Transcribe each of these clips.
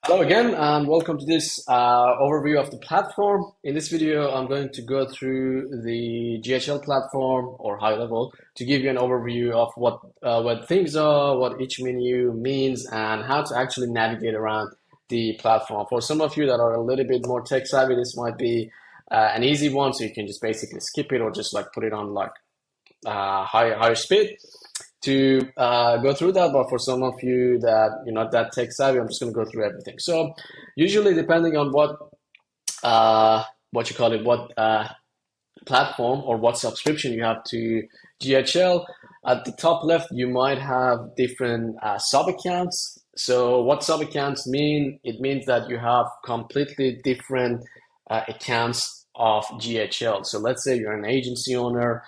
Hello again, and welcome to this overview of the platform. In this video, I'm going to go through the GHL platform or high level to give you an overview of what things are, what each menu means, and how to actually navigate around the platform. For some of you that are a little bit more tech savvy, this might be an easy one, so you can just basically skip it or just like put it on like higher speed to go through that. But for some of you that you're not that tech savvy, I'm just going to go through everything. So usually, depending on what you call it, what platform or what subscription you have to GHL, at the top left you might have different sub accounts. So what sub accounts mean? It means that you have completely different accounts of GHL. So let's say you're an agency owner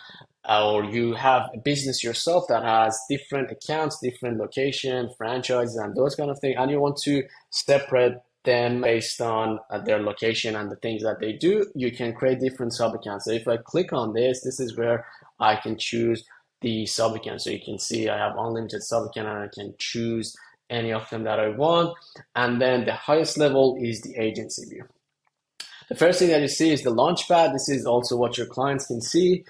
or you have a business yourself that has different accounts, different location, franchises, and those kind of things, and you want to separate them based on their location and the things that they do, you can create different sub accounts. So if I click on this is where I can choose the sub account. So you can see I have unlimited sub account and I can choose any of them that I want. And then the highest level is the agency view. The first thing that you see is the launchpad. This is also what your clients can see.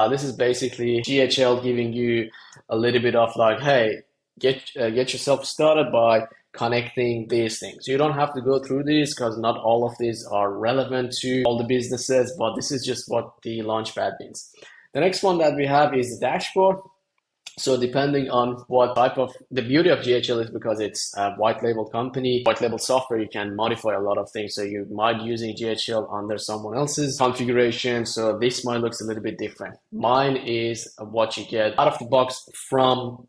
This is basically GHL giving you a little bit of like, hey, get yourself started by connecting these things. You don't have to go through these because not all of these are relevant to all the businesses, but this is just what the launchpad means. The next one that we have is the dashboard. So depending on what type of, the beauty of GHL is because it's a white label company, white label software, you can modify a lot of things. So you might be using GHL under someone else's configuration. So this might look a little bit different. Mine is what you get out of the box from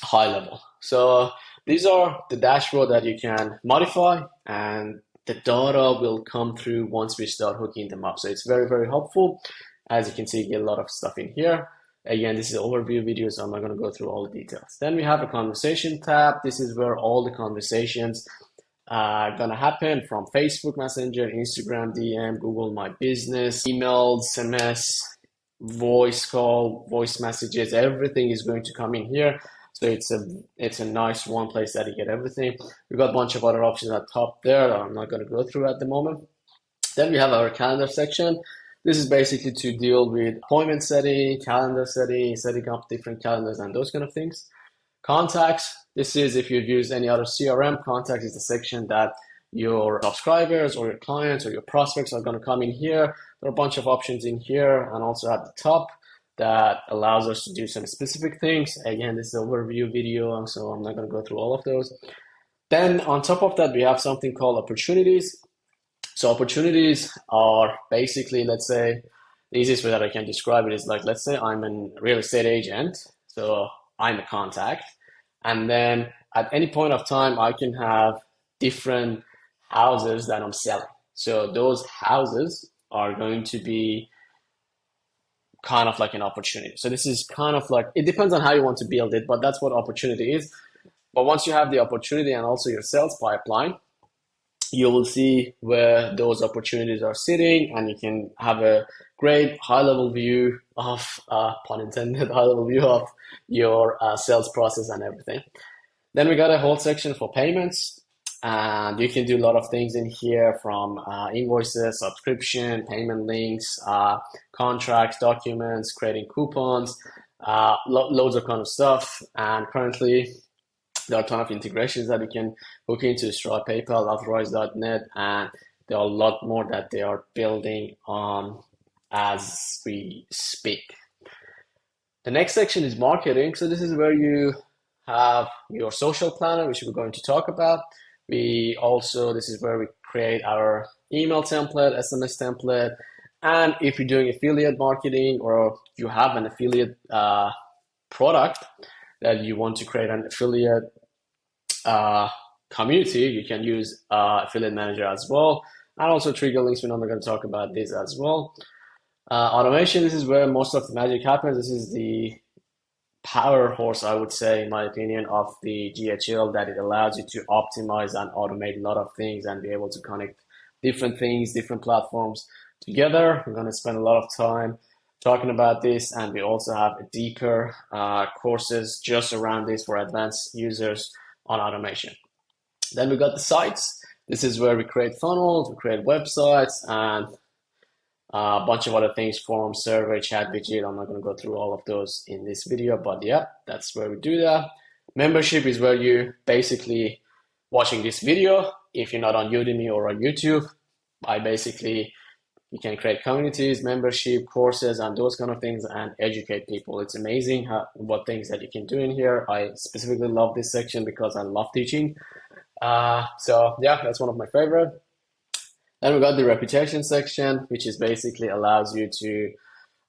HighLevel. So these are the dashboard that you can modify and the data will come through once we start hooking them up. So it's very, very helpful. As you can see, you get a lot of stuff in here. Again, this is an overview video, so I'm not going to go through all the details. Then we have a conversation tab. This is where all the conversations are going to happen from Facebook Messenger, Instagram DM, Google My Business, emails, SMS, voice call, voice messages. Everything is going to come in here. So it's a nice one place that you get everything. We've got a bunch of other options at the top there that I'm not going to go through at the moment. Then we have our calendar section. This is basically to deal with appointment setting, calendar setting, setting up different calendars and those kind of things. Contacts, this is if you've used any other CRM, contacts is the section that your subscribers or your clients or your prospects are going to come in here. There are a bunch of options in here and also at the top that allows us to do some specific things. Again, this is an overview video, so I'm not going to go through all of those. Then on top of that, we have something called opportunities. So opportunities are basically, let's say, the easiest way that I can describe it is like, let's say I'm a real estate agent, so I'm a contact, and then at any point of time, I can have different houses that I'm selling. So those houses are going to be kind of like an opportunity. So this is kind of like, it depends on how you want to build it, but that's what opportunity is. But once you have the opportunity and also your sales pipeline, you will see where those opportunities are sitting and you can have a great high-level view of, pun intended, high-level view of your sales process and everything. Then we got a whole section for payments and you can do a lot of things in here from invoices, subscription, payment links, contracts, documents, creating coupons, loads of kind of stuff. And currently, there are a ton of integrations that you can hook into Stripe, PayPal, Authorize.net, and there are a lot more that they are building on as we speak. The next section is marketing. So this is where you have your social planner, which we're going to talk about. This is where we create our email template, SMS template, and if you're doing affiliate marketing or you have an affiliate product that you want to create an affiliate community, you can use affiliate manager as well, and also trigger links. We're not going to talk about this as well. Automation, this is where most of the magic happens. This is the power horse, I would say, in my opinion, of the GHL, that it allows you to optimize and automate a lot of things and be able to connect different things, different platforms together. We're going to spend a lot of time talking about this, and we also have a deeper courses just around this for advanced users on automation. Then we got the sites. This is where we create funnels, we create websites, and a bunch of other things, form, survey, chat widget. I'm not going to go through all of those in this video, but yeah, that's where we do that. Membership is where you basically watching this video. If you're not on Udemy or on YouTube, you can create communities, membership, courses, and those kind of things, and educate people. It's amazing what things that you can do in here. I specifically love this section because I love teaching. So yeah, that's one of my favorite. Then we got the reputation section, which is basically allows you to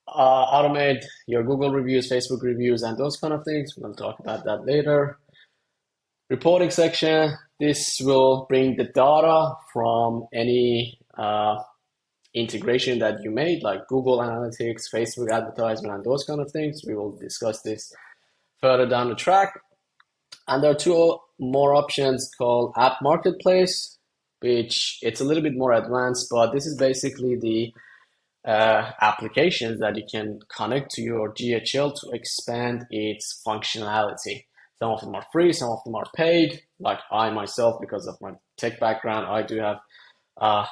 automate your Google reviews, Facebook reviews, and those kind of things. We're going to talk about that later. Reporting section, this will bring the data from any integration that you made, like Google Analytics, Facebook advertisement, and those kind of things. We will discuss this further down the track. And there are two more options called App Marketplace, which it's a little bit more advanced, but this is basically the applications that you can connect to your GHL to expand its functionality. Some of them are free, some of them are paid. Like I myself, because of my tech background, I do have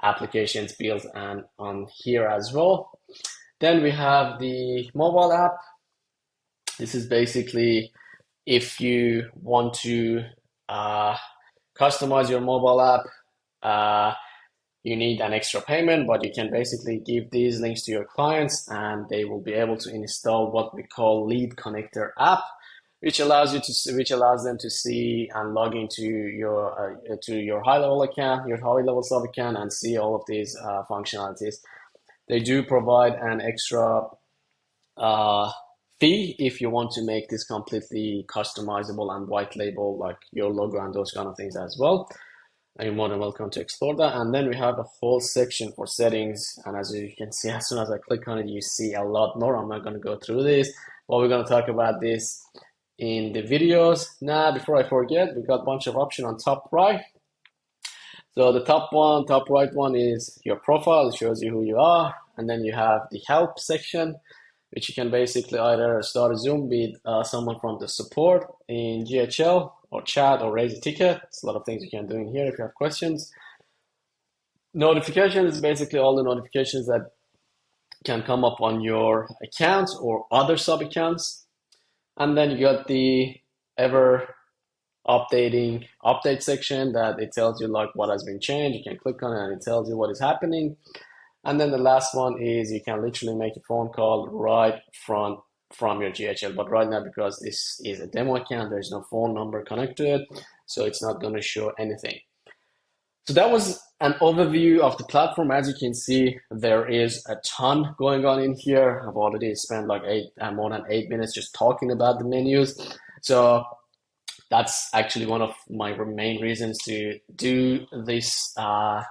applications built and on here as well. Then we have the mobile app. This is basically if you want to customize your mobile app, you need an extra payment, but you can basically give these links to your clients and they will be able to install what we call lead connector app, which allows them to see and log into your HighLevel account, your HighLevel sub account, and see all of these functionalities. They do provide an extra fee if you want to make this completely customizable and white label, like your logo and those kind of things as well. And you're more than welcome to explore that. And then we have a whole section for settings. And as you can see, as soon as I click on it, you see a lot more. I'm not going to go through this, but we're going to talk about this in the videos. Now, before I forget, we got a bunch of options on top right. So the top right one is your profile. It shows you who you are. And then you have the help section, which you can basically either start a Zoom with someone from the support in GHL, or chat, or raise a ticket. It's a lot of things you can do in here if you have questions. Notifications is basically all the notifications that can come up on your accounts or other sub accounts. And then you got the ever updating update section that it tells you like what has been changed. You can click on it and it tells you what is happening. And then the last one is you can literally make a phone call right from your GHL. But right now, because this is a demo account, there's no phone number connected to it, so it's not going to show anything. So that was an overview of the platform. As you can see, there is a ton going on in here. I've already spent like more than 8 minutes just talking about the menus. So that's actually one of my main reasons to do this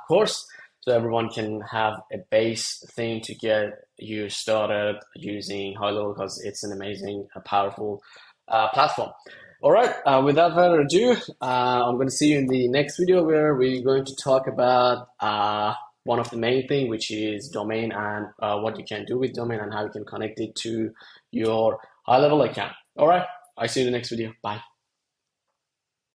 course. So everyone can have a base thing to get you started using HighLevel, because it's an amazing, powerful platform. All right, without further ado, I'm going to see you in the next video where we're going to talk about one of the main things, which is domain and what you can do with domain and how you can connect it to your HighLevel account. All right, I'll see you in the next video. Bye.